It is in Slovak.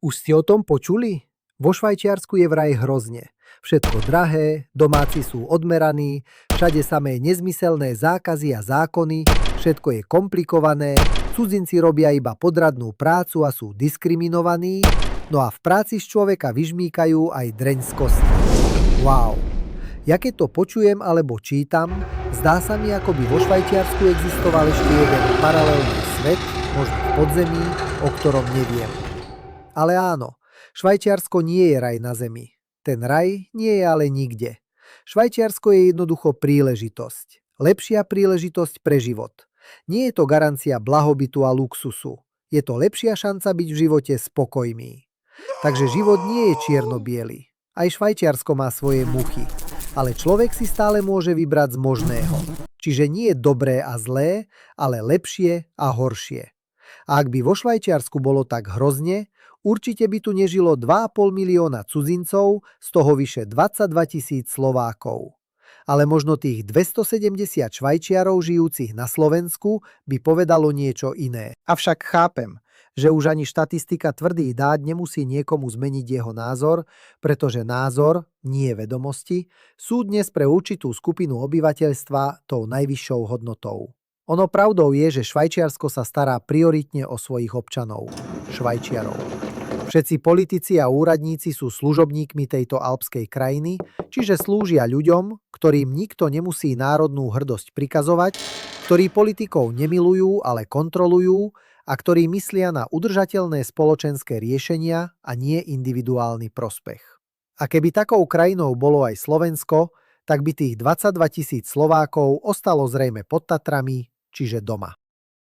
Už ste o tom počuli? Vo Švajčiarsku je vraj hrozne. Všetko drahé, domáci sú odmeraní, všade samé nezmyselné zákazy a zákony, všetko je komplikované, cudzinci robia iba podradnú prácu a sú diskriminovaní, no a v práci z človeka vyžmýkajú aj dreň z kosti. Wow! Ja keď to počujem alebo čítam, zdá sa mi, ako by vo Švajčiarsku existoval ešte jeden paralelný svet, možno v podzemí, o ktorom neviem. Ale áno, Švajčiarsko nie je raj na zemi. Ten raj nie je ale nikde. Švajčiarsko je jednoducho príležitosť. Lepšia príležitosť pre život. Nie je to garancia blahobytu a luxusu. Je to lepšia šanca byť v živote spokojný. Takže život nie je čierno-biely. Aj Švajčiarsko má svoje muchy. Ale človek si stále môže vybrať z možného. Čiže nie je dobré a zlé, ale lepšie a horšie. A ak by vo Švajčiarsku bolo tak hrozne, určite by tu nežilo 2,5 milióna cudzincov, z toho vyše 22 000 Slovákov. Ale možno tých 270 Švajčiarov žijúcich na Slovensku by povedalo niečo iné. Avšak chápem, že už ani štatistika tvrdých dát nemusí niekomu zmeniť jeho názor, pretože názor, nie vedomosti, sú dnes pre určitú skupinu obyvateľstva tou najvyššou hodnotou. Ono pravdou je, že Švajčiarsko sa stará prioritne o svojich občanov, Švajčiarov. Všetci politici a úradníci sú služobníkmi tejto alpskej krajiny, čiže slúžia ľuďom, ktorým nikto nemusí národnú hrdosť prikazovať, ktorí politikov nemilujú, ale kontrolujú a ktorí myslia na udržateľné spoločenské riešenia a nie individuálny prospech. A keby takou krajinou bolo aj Slovensko, tak by tých 22 000 Slovákov ostalo zrejme pod Tatrami, čiže doma.